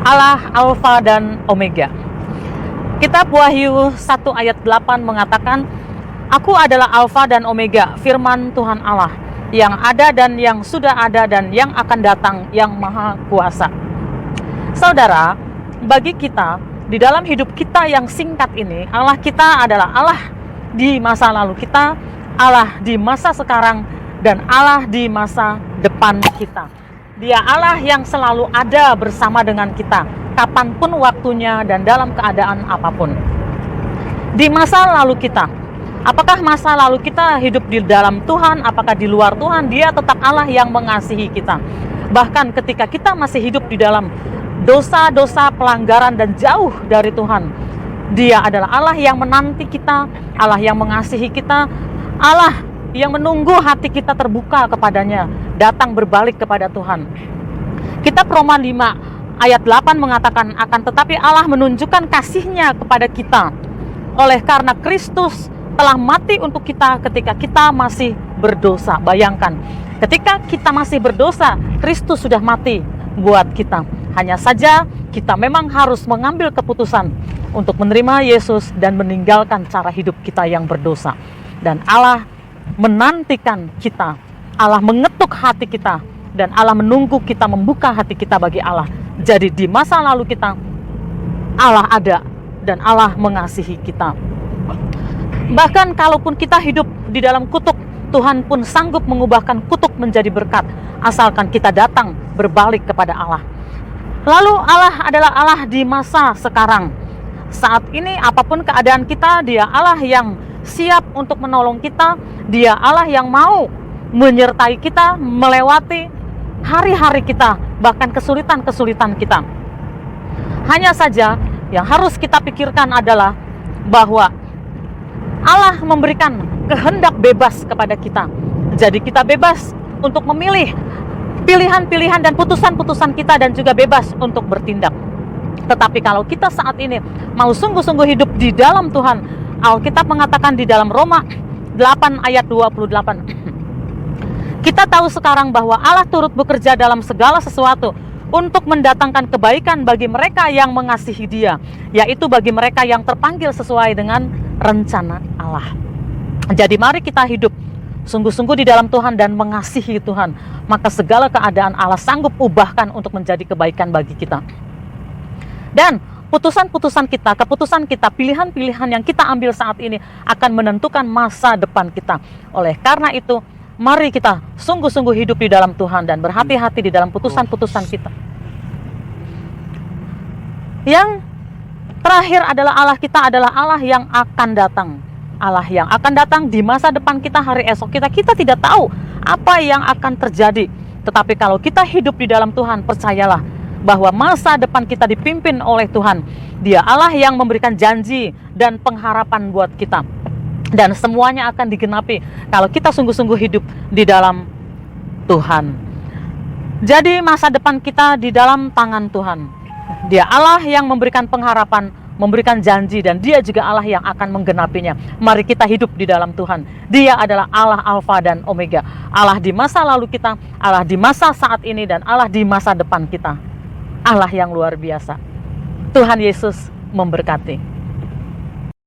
Allah Alfa dan Omega. Kitab Wahyu 1 ayat 8 mengatakan, Aku adalah Alfa dan Omega, firman Tuhan Allah, yang ada dan yang sudah ada dan yang akan datang, yang maha kuasa. Saudara, bagi kita, di dalam hidup kita yang singkat ini, Allah kita adalah Allah di masa lalu kita, Allah di masa sekarang, dan Allah di masa depan kita. Dia Allah yang selalu ada bersama dengan kita, kapanpun waktunya dan dalam keadaan apapun. Di masa lalu kita, apakah masa lalu kita hidup di dalam Tuhan, apakah di luar Tuhan, Dia tetap Allah yang mengasihi kita. Bahkan ketika kita masih hidup di dalam dosa-dosa, pelanggaran, dan jauh dari Tuhan, Dia adalah Allah yang menanti kita, Allah yang mengasihi kita, Allah yang menunggu hati kita terbuka kepadanya, datang berbalik kepada Tuhan. Kitab Roma 5 ayat 8 mengatakan, akan tetapi Allah menunjukkan kasih-Nya kepada kita oleh karena Kristus telah mati untuk kita ketika kita masih berdosa. Bayangkan, ketika kita masih berdosa, Kristus sudah mati buat kita. Hanya saja kita memang harus mengambil keputusan untuk menerima Yesus dan meninggalkan cara hidup kita yang berdosa. Dan Allah menantikan kita, Allah mengetuk hati kita, dan Allah menunggu kita membuka hati kita bagi Allah. Jadi di masa lalu kita, Allah ada dan Allah mengasihi kita. Bahkan kalaupun kita hidup di dalam kutuk, Tuhan pun sanggup mengubahkan kutuk menjadi berkat, asalkan kita datang berbalik kepada Allah. Lalu Allah adalah Allah di masa sekarang. Saat ini apapun keadaan kita, Dia Allah yang siap untuk menolong kita. Dia Allah yang mau menyertai kita melewati hari-hari kita, bahkan kesulitan-kesulitan kita. Hanya saja yang harus kita pikirkan adalah bahwa Allah memberikan kehendak bebas kepada kita. Jadi kita bebas untuk memilih pilihan-pilihan dan putusan-putusan kita, dan juga bebas untuk bertindak. Tetapi kalau kita saat ini mau sungguh-sungguh hidup di dalam Tuhan, Alkitab mengatakan di dalam Roma 8 ayat 28, kita tahu sekarang bahwa Allah turut bekerja dalam segala sesuatu untuk mendatangkan kebaikan bagi mereka yang mengasihi Dia, yaitu bagi mereka yang terpanggil sesuai dengan rencana Allah. Jadi mari kita hidup sungguh-sungguh di dalam Tuhan dan mengasihi Tuhan, maka segala keadaan Allah sanggup ubahkan untuk menjadi kebaikan bagi kita. Dan putusan-putusan kita, keputusan kita, pilihan-pilihan yang kita ambil saat ini akan menentukan masa depan kita. Oleh karena itu, mari kita sungguh-sungguh hidup di dalam Tuhan dan berhati-hati di dalam putusan-putusan kita. Yang terakhir adalah Allah kita adalah Allah yang akan datang. Allah yang akan datang di masa depan kita, hari esok kita. Kita tidak tahu apa yang akan terjadi. Tetapi kalau kita hidup di dalam Tuhan, percayalah bahwa masa depan kita dipimpin oleh Tuhan. Dia Allah yang memberikan janji dan pengharapan buat kita. Dan semuanya akan digenapi kalau kita sungguh-sungguh hidup di dalam Tuhan. Jadi masa depan kita di dalam tangan Tuhan. Dia Allah yang memberikan pengharapan, memberikan janji, dan Dia juga Allah yang akan menggenapinya. Mari kita hidup di dalam Tuhan. Dia adalah Allah Alfa dan Omega. Allah di masa lalu kita, Allah di masa saat ini, dan Allah di masa depan kita. Allah yang luar biasa. Tuhan Yesus memberkati.